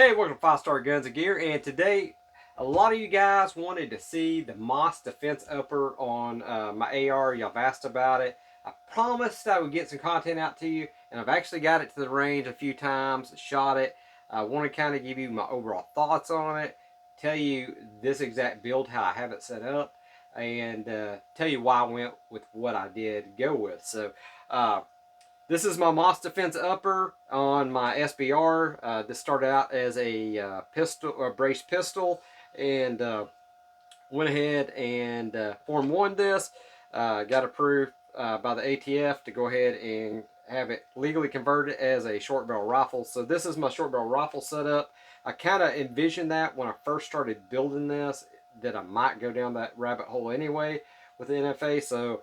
Hey, welcome to 5 Star Guns and Gear, and today a lot of you guys wanted to see the Moss Defense Upper on my AR. Y'all have asked about it. I promised I would get some content out to you, and I've actually got it to the range a few times, shot it. I want to kind of give you my overall thoughts on it, tell you this exact build, how I have it set up, and tell you why I went with what I did go with. So, this is my Moss Defense Upper on my SBR. This started out as a pistol, a brace pistol, and went ahead and Form 1 this. Got approved by the ATF to go ahead and have it legally converted as a short barrel rifle. So this is my short barrel rifle setup. I kind of envisioned that when I first started building this, that I might go down that rabbit hole anyway with the NFA. So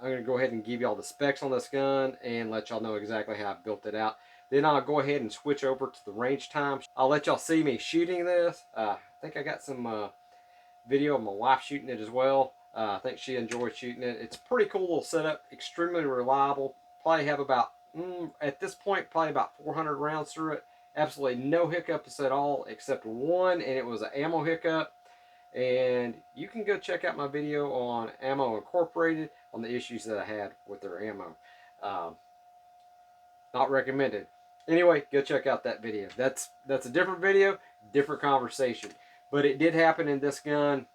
I'm going to go ahead and give you all the specs on this gun and let y'all know exactly how I built it out. Then I'll go ahead and switch over to the range time. I'll let y'all see me shooting this. I think I got some video of my wife shooting it as well. I think she enjoyed shooting it. It's a pretty cool little setup, extremely reliable. Probably have about, at this point, probably about 400 rounds through it. Absolutely no hiccups at all except one, and it was an ammo hiccup. And you can go check out my video on Ammo Incorporated on the issues that I had with their ammo. Not recommended. Anyway, go check out that video. That's a different video, different conversation. But it did happen in this gun.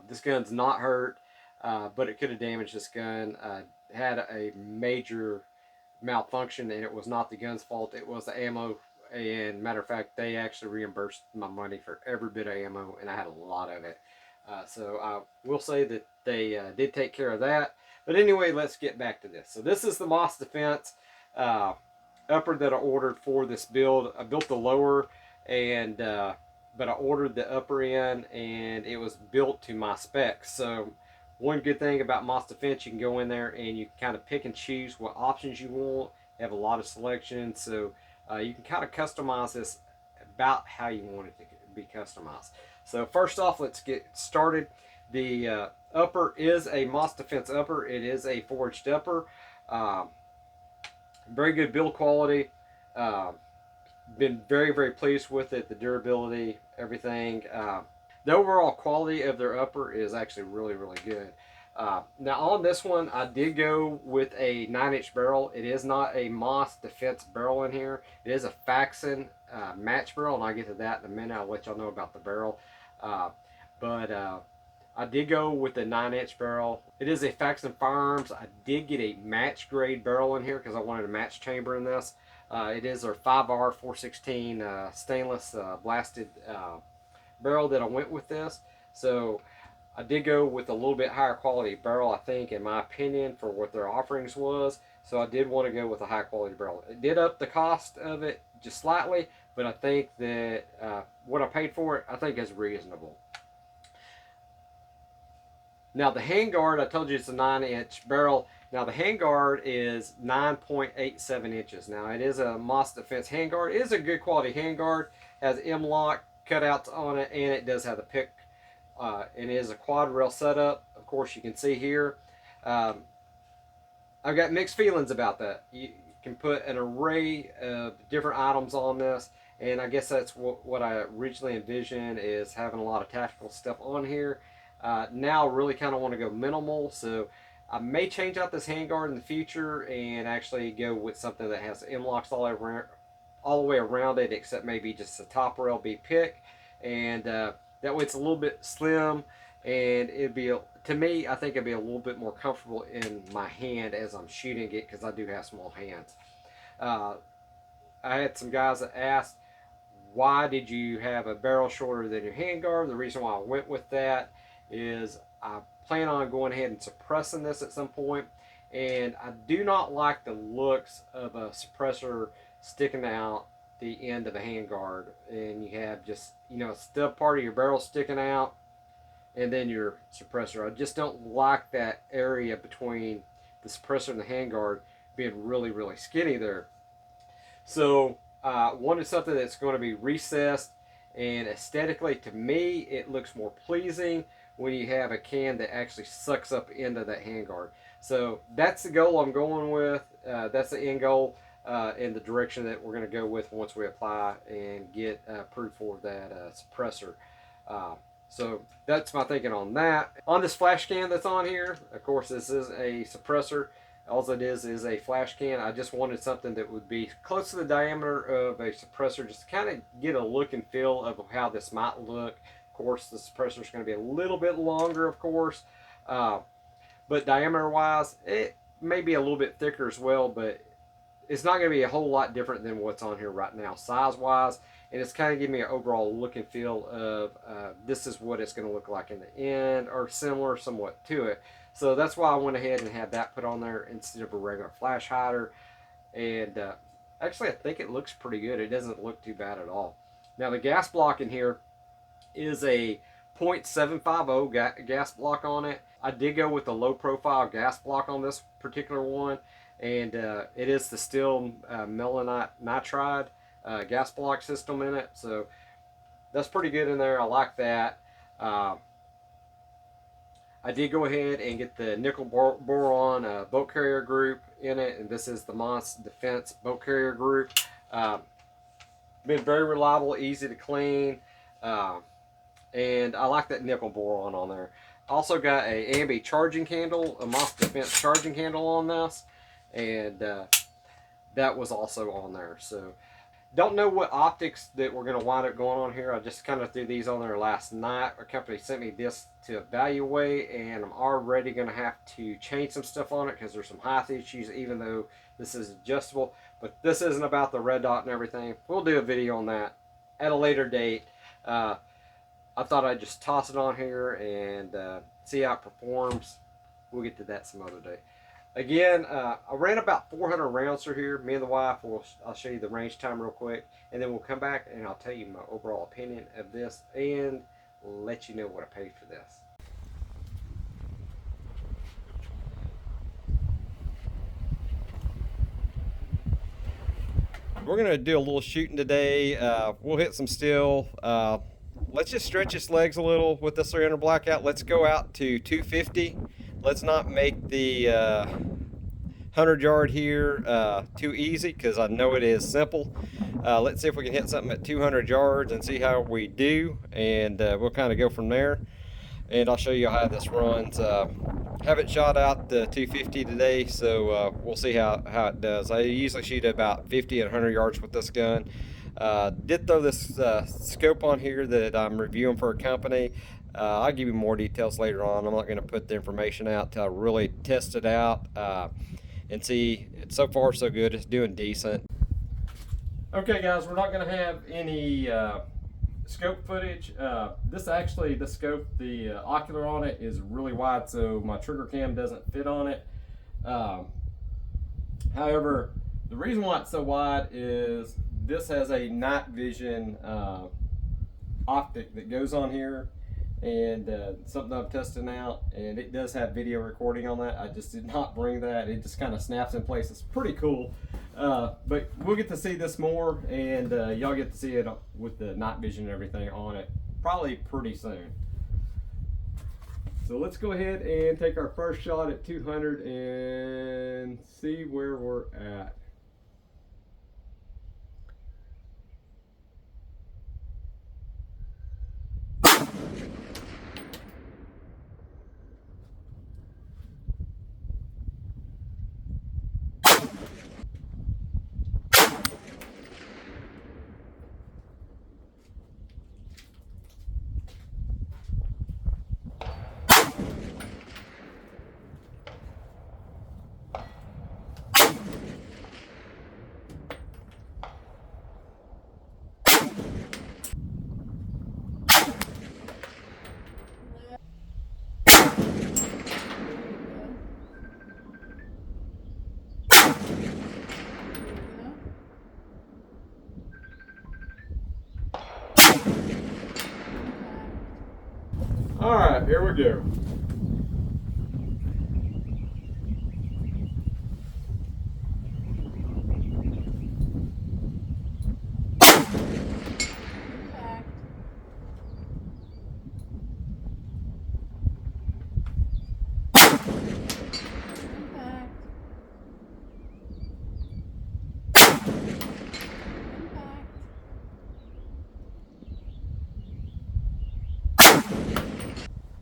This gun's not hurt, but it could have damaged this gun. Had a major malfunction, and it was not the gun's fault. It was the ammo. And matter of fact, they actually reimbursed my money for every bit of ammo, and I had a lot of it. So I will say that they did take care of that. But anyway, let's get back to this. So this is the Moss Defense upper that I ordered for this build. I built the lower, and but I ordered the upper in, and it was built to my specs. So one good thing about Moss Defense, you can go in there and you can kind of pick and choose what options you want. You have a lot of selection, so you can kind of customize this about how you want it to be customized. So first off, let's get started. The upper is a Moss Defense upper. It is a forged upper. Very good build quality. Been very pleased with it. The durability, everything. The overall quality of their upper is actually really good. Now on this one, I did go with a 9-inch barrel. It is not a Moss Defense barrel in here. It is a Faxon match barrel, and I'll get to that in a minute. I'll let y'all know about the barrel. But I did go with the 9-inch barrel. It is a Faxon Firearms. I did get a match grade barrel in here because I wanted a match chamber in this. It is their 5R 416 stainless blasted barrel that I went with this. So I did go with a little bit higher quality barrel, I think, in my opinion, for what their offerings was. So I did want to go with a high quality barrel. It did up the cost of it just slightly, but I think that what I paid for it, I think is reasonable. Now the handguard, I told you it's a 9-inch barrel. Now the handguard is 9.87 inches. Now it is a Moss Defense handguard. It is a good quality handguard. Has M-lock cutouts on it, and it does have the pick. It is a quad rail setup. Of course, you can see here. I've got mixed feelings about that. You can put an array of different items on this, and I guess that's what I originally envisioned, is having a lot of tactical stuff on here. Now I really kind of want to go minimal, so I may change out this handguard in the future and actually go with something that has M-locks all the way around it, except maybe just the top rail be pick, and that way it's a little bit slim, and it'd be, to me, I think it'd be a little bit more comfortable in my hand as I'm shooting it, because I do have small hands. I had some guys that asked, why did you have a barrel shorter than your handguard? The reason why I went with that is I plan on going ahead and suppressing this at some point, and I do not like the looks of a suppressor sticking out the end of the handguard, and you have just, you know, a stub part of your barrel sticking out, and then your suppressor. I just don't like that area between the suppressor and the handguard being really skinny there. So wanted something that's going to be recessed, and aesthetically, to me, it looks more pleasing when you have a can that actually sucks up into that handguard. So that's the goal I'm going with. That's the end goal. in the direction that we're going to go with once we apply and get approved for that suppressor. So that's my thinking on that. On this flash can that's on here, of course, this is a suppressor. All it is a flash can. I just wanted something that would be close to the diameter of a suppressor, just to kind of get a look and feel of how this might look. Of course, the suppressor is going to be a little bit longer, of course, but diameter-wise, it may be a little bit thicker as well, but it's not going to be a whole lot different than what's on here right now, size-wise. And it's kind of giving me an overall look and feel of this is what it's going to look like in the end, or similar somewhat to it. So that's why I went ahead and had that put on there instead of a regular flash hider. And actually, I think it looks pretty good. It doesn't look too bad at all. Now, the gas block in here is a 0.750 gas block on it. I did go with the low profile gas block on this particular one. And it is the steel melanite nitride gas block system in it, so that's pretty good in there. I like that. I did go ahead and get the nickel boron boat carrier group in it, and this is the Moss Defense boat carrier group. Been very reliable, easy to clean, and I like that nickel boron on there. Also got a ambi charging candle, a Moss Defense charging candle on this, and that was also on there. So don't know what optics that we're going to wind up going on here. I just kind of threw these on there last night. Our company sent me this to evaluate, and I'm already going to have to change some stuff on it because there's some height issues, even though this is adjustable. But this isn't about the red dot and everything. We'll do a video on that at a later date. I thought I'd just toss it on here and see how it performs. We'll get to that some other day. Again, I ran about 400 rounds through here. Me and the wife, I'll show you the range time real quick, and then we'll come back and I'll tell you my overall opinion of this and let you know what I paid for this. We're going to do a little shooting today. We'll hit some steel. Let's just stretch his legs a little with this 300 Blackout. Let's go out to 250. Let's not make the 100 yard here too easy, because I know it is simple. Let's see if we can hit something at 200 yards and see how we do, and we'll kind of go from there. And I'll show you how this runs. Haven't shot out the 250 today, so we'll see how it does. I usually shoot about 50 and 100 yards with this gun. Did throw this scope on here that I'm reviewing for a company. I'll give you more details later on. I'm not going to put the information out till I really test it out and see. So far so good. It's doing decent. Okay guys, we're not going to have any scope footage. The scope, the ocular on it is really wide, so my trigger cam doesn't fit on it. However, the reason why it's so wide is this has a night vision optic that goes on here, and something I'm testing out, and it does have video recording on that. I just did not bring that. It just kind of snaps in place. It's pretty cool. But we'll get to see this more, and y'all get to see it with the night vision and everything on it probably pretty soon. So let's go ahead and take our first shot at 200 and see where we're at.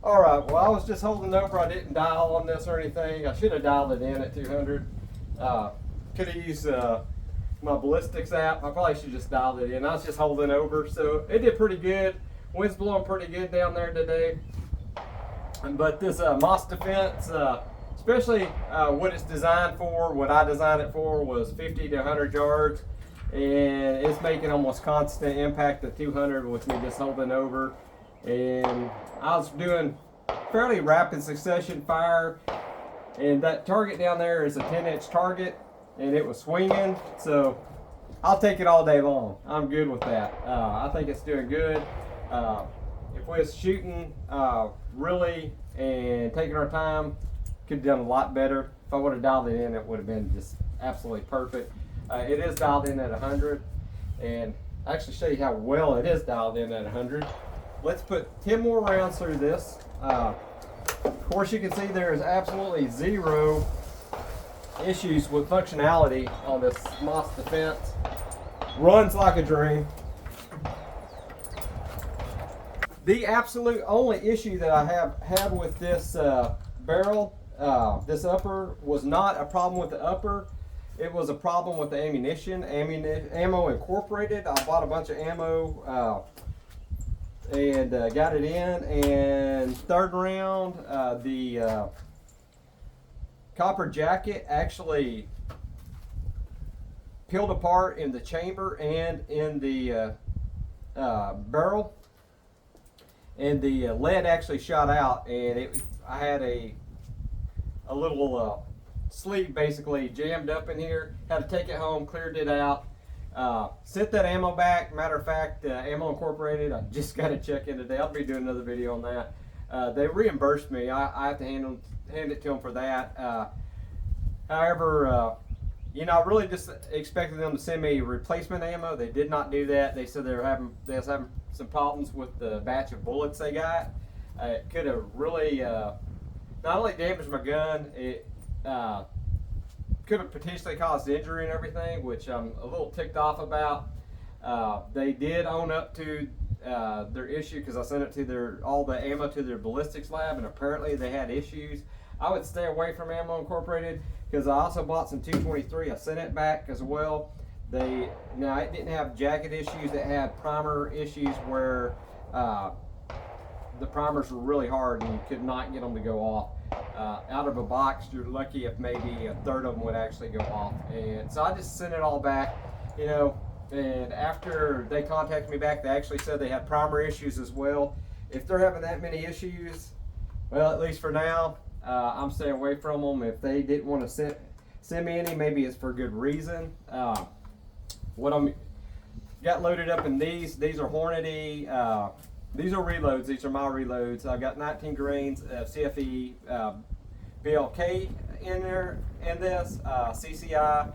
All right, well, I was just holding over. I didn't dial on this or anything. I should have dialed it in at 200. Could have used my ballistics app. I probably should just dialed it in. I was just holding over, so it did pretty good. Wind's blowing pretty good down there today. But this moss defense, especially what it's designed for, what I designed it for was 50 to 100 yards. And it's making almost constant impact of 200 with me just holding over. And I was doing fairly rapid succession fire. And that target down there is a 10-inch target. And it was swinging. So I'll take it all day long. I'm good with that. I think it's doing good. If we was shooting really and taking our time, could have done a lot better. If I would have dialed it in, it would have been just absolutely perfect. It is dialed in at 100, and I'll actually show you how well it is dialed in at 100. Let's put 10 more rounds through this. Of course, you can see there is absolutely zero issues with functionality on this moss defense. Runs like a dream. The absolute only issue that I have had with this barrel, this upper, was not a problem with the upper. It was a problem with the ammunition. Ammo incorporated. I bought a bunch of ammo and got it in. And third round, the copper jacket actually peeled apart in the chamber and in the barrel. And the lead actually shot out, and I had a little sleeve basically jammed up in here. Had to take it home, cleared it out, sent that ammo back. Matter of fact, Ammo Incorporated, I just got a check in today. I'll be doing another video on that. They reimbursed me. I have to hand it to them for that. However, you know, I really just expected them to send me replacement ammo. They did not do that. They said they was having some problems with the batch of bullets they got. It could have really not only damaged my gun, it could have potentially caused injury and everything, which I'm a little ticked off about. They did own up to their issue because I sent it to all the ammo to their ballistics lab, and apparently they had issues. I would stay away from Ammo Incorporated because I also bought some 223. I sent it back as well. Now it didn't have jacket issues. It had primer issues where the primers were really hard and you could not get them to go off. Out of a box, you're lucky if maybe a third of them would actually go off. And so I just sent it all back, you know. And after they contacted me back, they actually said they had primer issues as well. If they're having that many issues, well, at least for now, I'm staying away from them. If they didn't want to send me any, maybe it's for a good reason. What I'm got loaded up in these are Hornady. These are reloads. These are my reloads. I got 19 grains of CFE BLK in there, in this CCI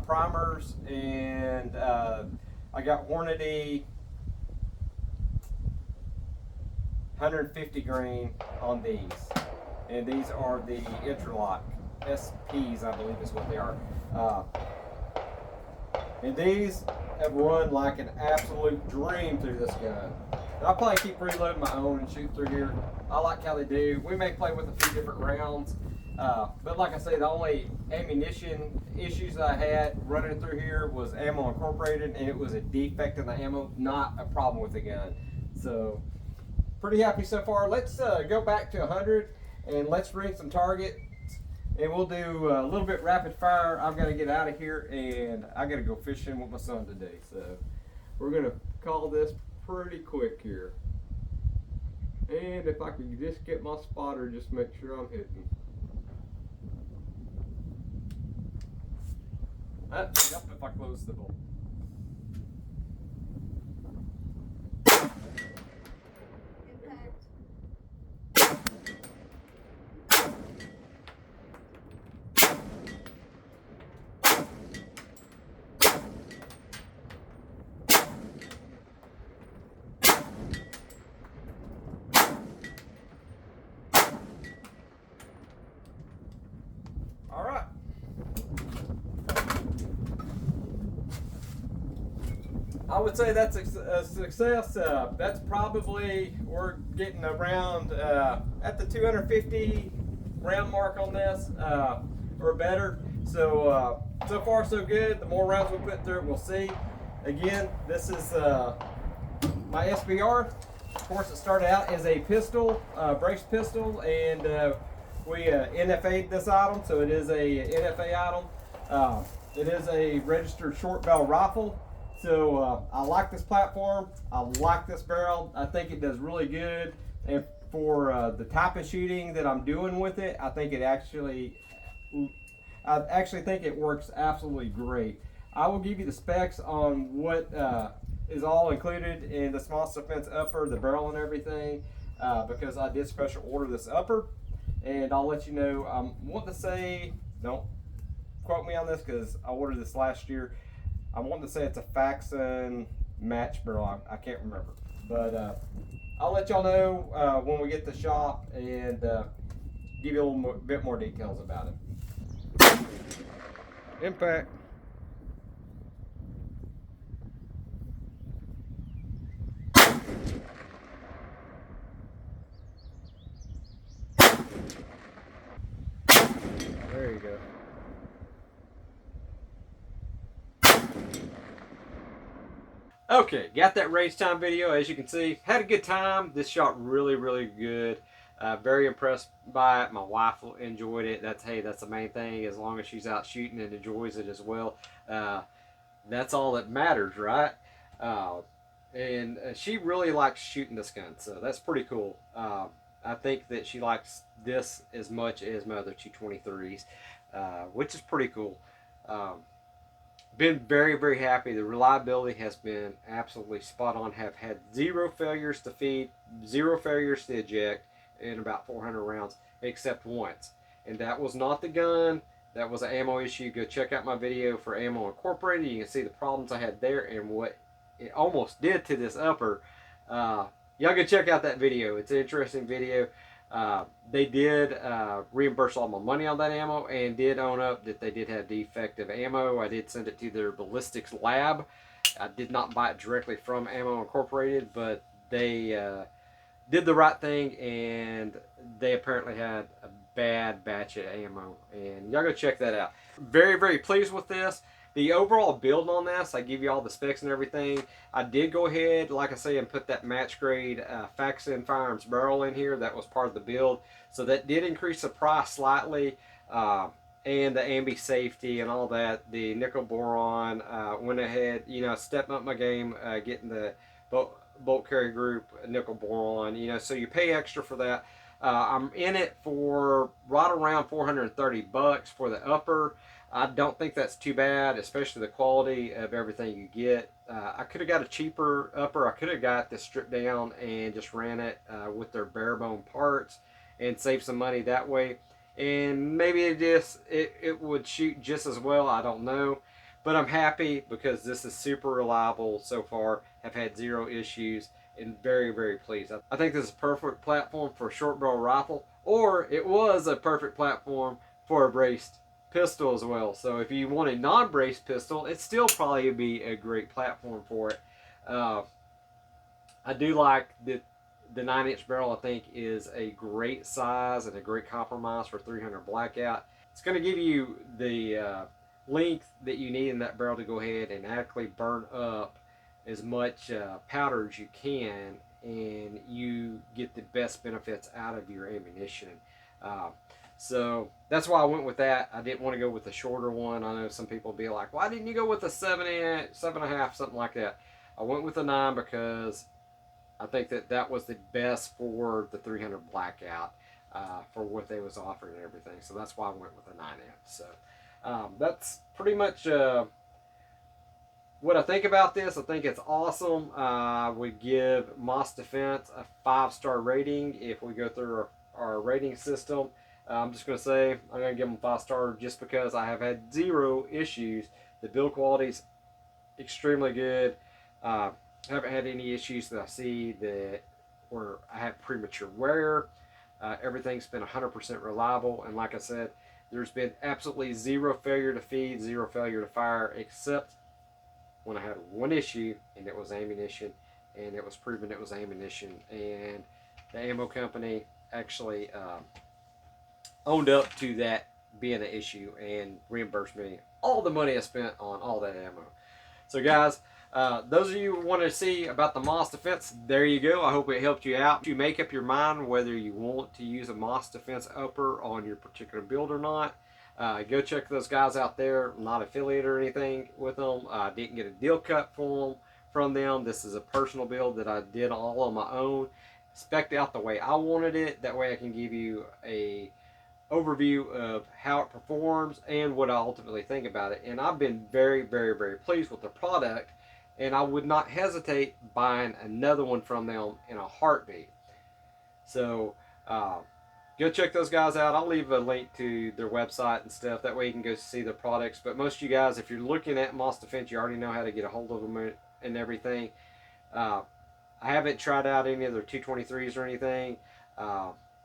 primers, and I got Hornady 150 grain on these, and these are the Interlock SPs, I believe is what they are. And these have run like an absolute dream through this gun. And I'll probably keep reloading my own and shoot through here. I like how they do. We may play with a few different rounds. But like I say, the only ammunition issues I had running through here was Ammo Incorporated, and it was a defect in the ammo, not a problem with the gun. So, pretty happy so far. Let's go back to 100 and let's ring some targets. And we'll do a little bit rapid fire. I've got to get out of here and I got to go fishing with my son today. So we're going to call this pretty quick here. And if I could just get my spotter, just make sure I'm hitting. Yep, if I close the bolt. I would say that's a success. That's probably, we're getting around at the 250 round mark on this, or better. So so far so good. The more rounds we put through it, we'll see. Again, this is my SBR. Of course, it started out as a pistol, brace pistol, and we NFA'd this item, so it is a NFA item. It is a registered short barrel rifle. So I like this platform. I like this barrel. I think it does really good. And for the type of shooting that I'm doing with it, I think I actually think it works absolutely great. I will give you the specs on what is all included in the small defense upper, the barrel and everything, because I did special order this upper, and I'll let you know. I want to say, don't quote me on this because I ordered this last year. I want to say it's a Faxon match barrel. I can't remember, but I'll let y'all know when we get to the shop and give you a little bit more details about it. Impact. There you go. Okay, got that range time video. As you can see, had a good time. This shot really good. Very impressed by it. My wife enjoyed it. That's the main thing. As long as she's out shooting and enjoys it as well, that's all that matters, right? And she really likes shooting this gun, so that's pretty cool. I think that she likes this as much as my other 223s, which is pretty cool. Been very happy. The reliability has been absolutely spot on. Have had 0 failures to feed, 0 failures to eject in about 400 rounds, except once. And that was not the gun. That was an ammo issue. Go check out my video for Ammo Incorporated. You can see the problems I had there and what it almost did to this upper. Y'all go check out that video. It's an interesting video. They did reimburse all my money on that ammo and did own up that they did have defective ammo. I did send it to their ballistics lab. I did not buy it directly from Ammo Incorporated, but they did the right thing, and they apparently had a bad batch of ammo. And y'all go check that out. Very pleased with this. The overall build on this, I give you all the specs and everything. I did go ahead, like I say, and put that match grade Faxon Firearms barrel in here. That was part of the build. So that did increase the price slightly. And the ambi safety and all that. The nickel boron, went ahead, stepped up my game, getting the bolt carry group nickel boron, so you pay extra for that. I'm in it for right around 430 bucks for the upper. I don't think that's too bad, especially the quality of everything you get. I could have got a cheaper upper. I could have got this stripped down and just ran it with their bare bone parts and saved some money that way. And maybe it would shoot just as well. I don't know. But I'm happy because this is super reliable so far. Have had 0 issues and very pleased. I think this is a perfect platform for a short barrel rifle, or it was a perfect platform for a braced pistol as well. So if you want a non-braced pistol, it still probably would be a great platform for it. I do like the 9-inch barrel. I think is a great size and a great compromise for 300 Blackout. It's going to give you the length that you need in that barrel to go ahead and adequately burn up as much powder as you can, and you get the best benefits out of your ammunition. So that's why I went with that. I didn't want to go with a shorter one. I know some people will be like, why didn't you go with a 7-inch, 7.5, something like that? I went with a 9 because I think that was the best for the 300 Blackout for what they was offering and everything. So that's why I went with a 9-inch. So that's pretty much what I think about this. I think it's awesome. We give Moss Defense a 5-star rating if we go through our rating system. I'm just going to say I'm going to give them 5-star just because I have had 0 issues. The build quality is extremely good. Haven't had any issues that I see that where I have premature wear. Everything's been 100% reliable, and like I said, there's been absolutely 0 failure to feed, 0 failure to fire, except when I had one issue, and it was ammunition, and it was proven it was ammunition, and the ammo company actually owned up to that being an issue and reimbursed me all the money I spent on all that ammo. So guys, those of you who want to see about the Moss Defense, there you go. I hope it helped you out. You make up your mind whether you want to use a Moss Defense upper on your particular build or not. Go check those guys out there. I'm not affiliated or anything with them. I didn't get a deal cut from them. This is a personal build that I did all on my own. Spec'd out the way I wanted it. That way I can give you a overview of how it performs and what I ultimately think about it. And I've been very, very, very pleased with the product, and I would not hesitate buying another one from them in a heartbeat. So go check those guys out. I'll leave a link to their website and stuff. That way you can go see their products. But most of you guys, if you're looking at Moss Defense, you already know how to get a hold of them and everything. I haven't tried out any of their 223s or anything.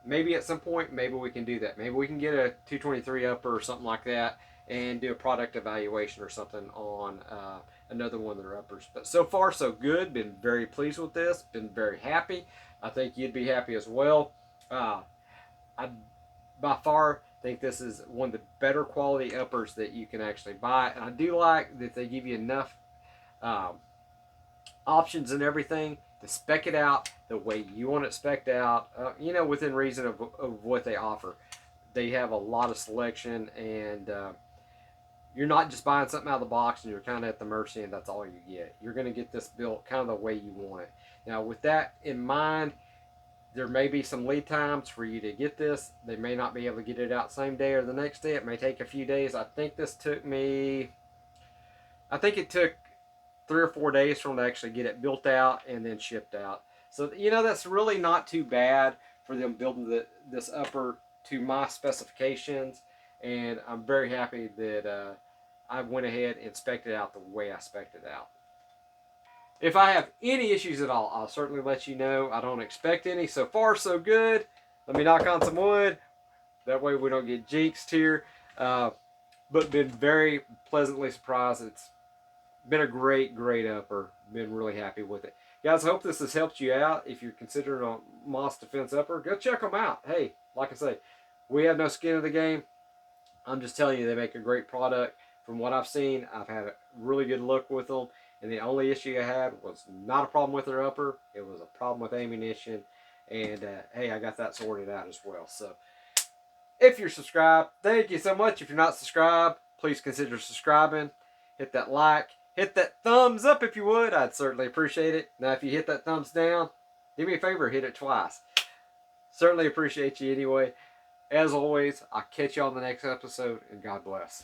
Maybe at some point, maybe we can do that. Maybe we can get a 223 upper or something like that and do a product evaluation or something on another one of their uppers. But so far, so good. Been very pleased with this. Been very happy. I think you'd be happy as well. I by far think this is one of the better quality uppers that you can actually buy. And I do like that they give you enough options and everything to spec it out the way you want it spec'd out, within reason of what they offer. They have a lot of selection, and you're not just buying something out of the box and you're kind of at the mercy and that's all you get. You're going to get this built kind of the way you want it. Now, with that in mind, there may be some lead times for you to get this. They may not be able to get it out same day or the next day. It may take a few days. I think it took 3 or 4 days for them to actually get it built out and then shipped out. So, that's really not too bad for them building this upper to my specifications. And I'm very happy that I went ahead and spec'd it out the way I spec'd it out. If I have any issues at all, I'll certainly let you know. I don't expect any. So far, so good. Let me knock on some wood. That way we don't get jinxed here. But been very pleasantly surprised. It's been a great, great upper. Been really happy with it. Guys, I hope this has helped you out. If you're considering a Moss Defense upper, go check them out. Hey, like I say, we have no skin in the game. I'm just telling you, they make a great product. From what I've seen, I've had a really good look with them. And the only issue I had was not a problem with their upper. It was a problem with ammunition. And, hey, I got that sorted out as well. So, if you're subscribed, thank you so much. If you're not subscribed, please consider subscribing. Hit that like. Hit that thumbs up if you would. I'd certainly appreciate it. Now, if you hit that thumbs down, do me a favor, hit it twice. Certainly appreciate you anyway. As always, I'll catch you on the next episode, and God bless.